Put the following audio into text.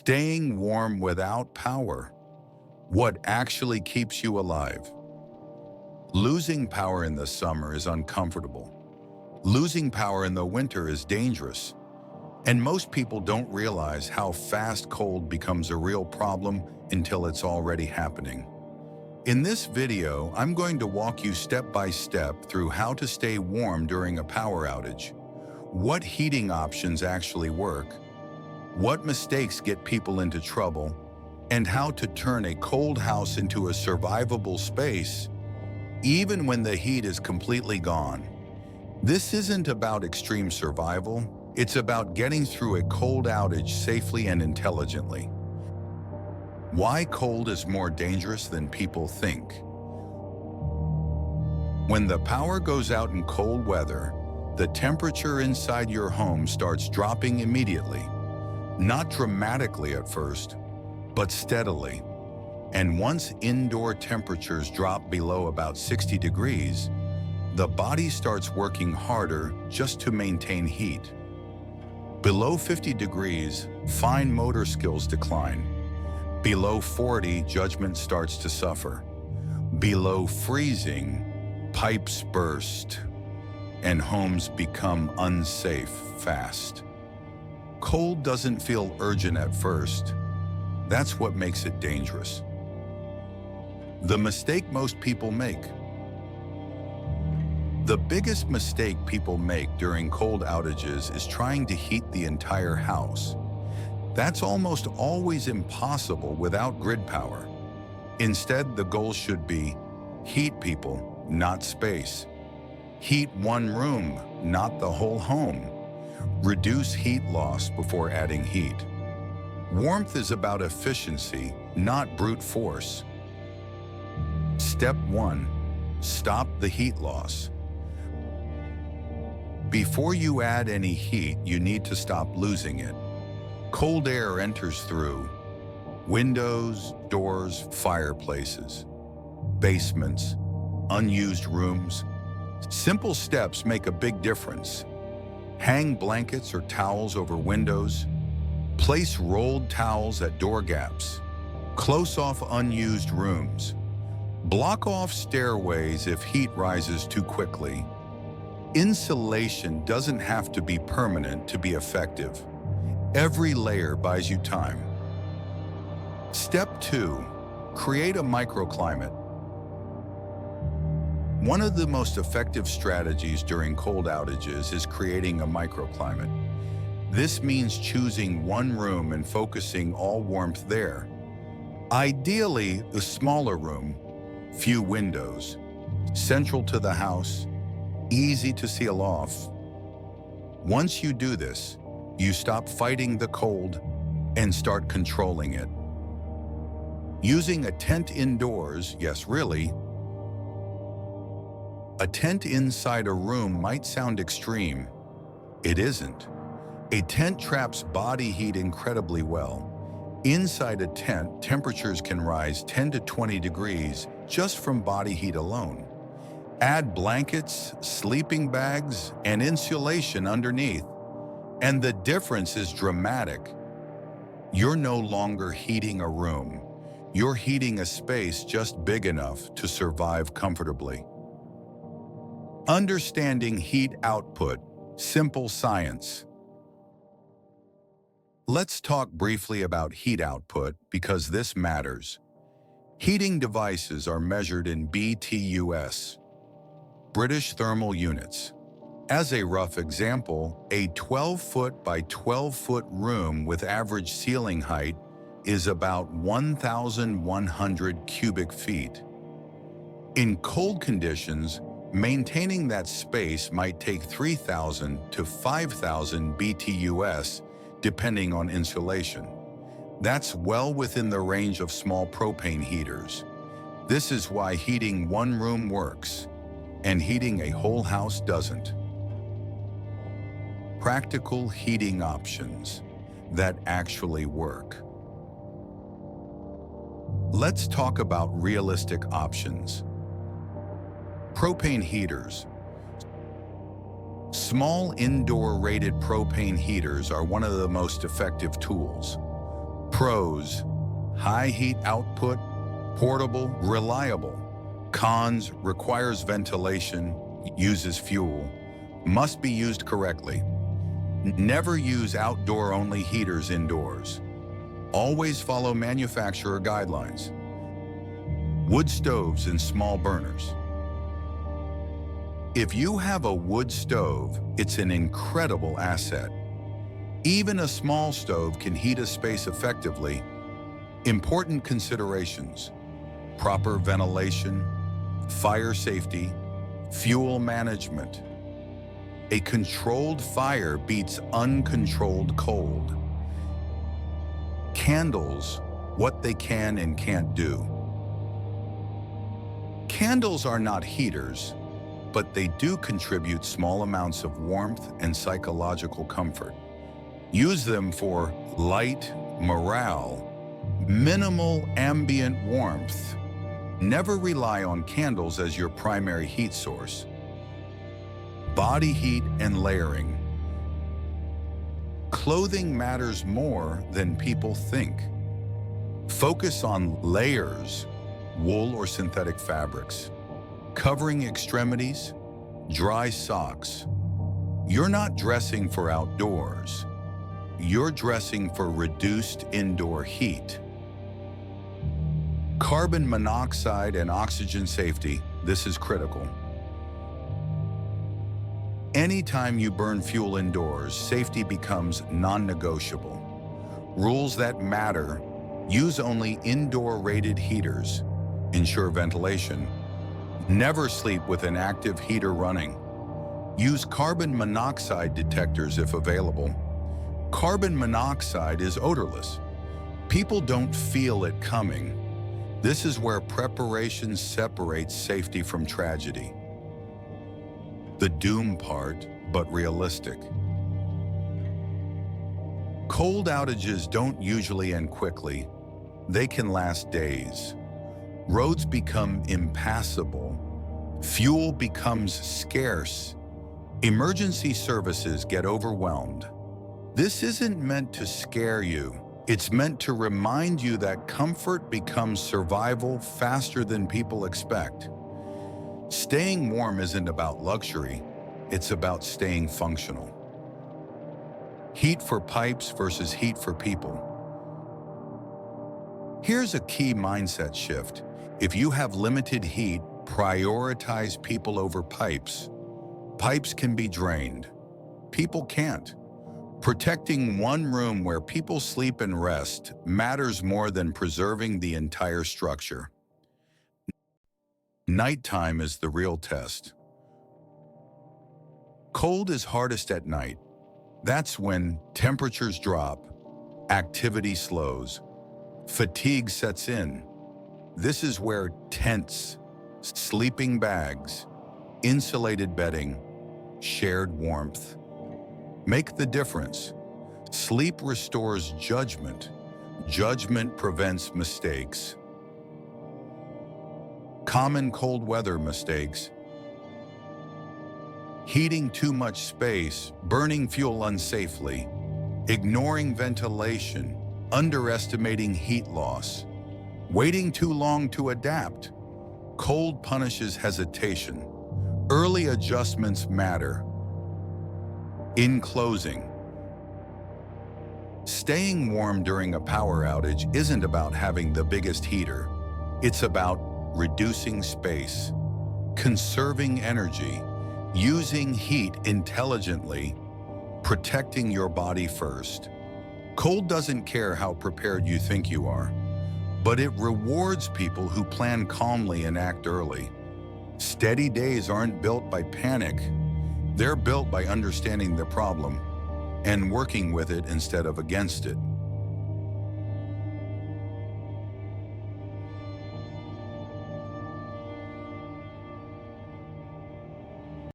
Staying warm without power. What actually keeps you alive? Losing power in the summer is uncomfortable. Losing power in the winter is dangerous. And most people don't realize how fast cold becomes a real problem until it's already happening. In this video, I'm going to walk you step by step through how to stay warm during a power outage, what heating options actually work, what mistakes get people into trouble, and how to turn a cold house into a survivable space even when the heat is completely gone. This isn't about extreme survival, it's about getting through a cold outage safely and intelligently. Why cold is more dangerous than people think. When the power goes out in cold weather, the temperature inside your home starts dropping immediately. Not dramatically at first, but steadily. And once indoor temperatures drop below about 60 degrees, the body starts working harder just to maintain heat. Below 50 degrees, fine motor skills decline. Below 40, judgment starts to suffer. Below freezing, pipes burst, and homes become unsafe fast. Cold doesn't feel urgent at first. That's what makes it dangerous. The mistake most people make. The biggest mistake people make during cold outages is trying to heat the entire house. That's almost always impossible without grid power. Instead, the goal should be heat people, not space. Heat one room, not the whole home. Reduce heat loss before adding heat. Warmth is about efficiency, not brute force. Step 1. Stop the heat loss. Before you add any heat, you need to stop losing it. Cold air enters through windows, doors, fireplaces, basements, unused rooms. Simple steps make a big difference. Hang blankets or towels over windows. Place rolled towels at door gaps. Close off unused rooms. Block off stairways if heat rises too quickly. Insulation doesn't have to be permanent to be effective. Every layer buys you time. Step 2. Create a microclimate. One of the most effective strategies during cold outages is creating a microclimate. This means choosing one room and focusing all warmth there. Ideally, the smaller room, few windows, central to the house, easy to seal off. Once you do this, you stop fighting the cold and start controlling it. Using a tent indoors, yes, really. A tent inside a room might sound extreme. It isn't. A tent traps body heat incredibly well. Inside a tent, temperatures can rise 10 to 20 degrees just from body heat alone. Add blankets, sleeping bags, and insulation underneath, and the difference is dramatic. You're no longer heating a room. You're heating a space just big enough to survive comfortably. Understanding heat output, simple science. Let's talk briefly about heat output because this matters. Heating devices are measured in BTUs, British thermal units. As a rough example, a 12-foot by 12-foot room with average ceiling height is about 1,100 cubic feet. In cold conditions, maintaining that space might take 3,000 to 5,000 BTUs, depending on insulation. That's well within the range of small propane heaters. This is why heating one room works, and heating a whole house doesn't. Practical heating options that actually work. Let's talk about realistic options. Propane heaters. Small indoor rated propane heaters are one of the most effective tools. Pros: high heat output, portable, reliable. Cons: requires ventilation, uses fuel, must be used correctly. Never use outdoor-only heaters indoors. Always follow manufacturer guidelines. Wood stoves and small burners. If you have a wood stove, it's an incredible asset. Even a small stove can heat a space effectively. Important considerations: proper ventilation, fire safety, fuel management. A controlled fire beats uncontrolled cold. Candles: what they can and can't do. Candles are not heaters, but they do contribute small amounts of warmth and psychological comfort. Use them for light, morale, minimal ambient warmth. Never rely on candles as your primary heat source. Body heat and layering. Clothing matters more than people think. Focus on layers, wool or synthetic fabrics, covering extremities, dry socks. You're not dressing for outdoors. You're dressing for reduced indoor heat. Carbon monoxide and oxygen safety, this is critical. Anytime you burn fuel indoors, safety becomes non-negotiable. Rules that matter: use only indoor-rated heaters, ensure ventilation, never sleep with an active heater running. Use carbon monoxide detectors if available. Carbon monoxide is odorless. People don't feel it coming. This is where preparation separates safety from tragedy. The doom part, but realistic. Cold outages don't usually end quickly. They can last days. Roads become impassable. Fuel becomes scarce. Emergency services get overwhelmed. This isn't meant to scare you. It's meant to remind you that comfort becomes survival faster than people expect. Staying warm isn't about luxury, it's about staying functional. Heat for pipes versus heat for people. Here's a key mindset shift. If you have limited heat, prioritize people over pipes. Pipes can be drained. People can't. Protecting one room where people sleep and rest matters more than preserving the entire structure. Nighttime is the real test. Cold is hardest at night. That's when temperatures drop, activity slows, fatigue sets in. This is where tents, sleeping bags, insulated bedding, shared warmth make the difference. Sleep restores judgment. Judgment prevents mistakes. Common cold weather mistakes: heating too much space, burning fuel unsafely, ignoring ventilation, underestimating heat loss, waiting too long to adapt. Cold punishes hesitation. Early adjustments matter. In closing, staying warm during a power outage isn't about having the biggest heater. It's about reducing space, conserving energy, using heat intelligently, protecting your body first. Cold doesn't care how prepared you think you are, but it rewards people who plan calmly and act early. Steady days aren't built by panic. They're built by understanding the problem and working with it instead of against it.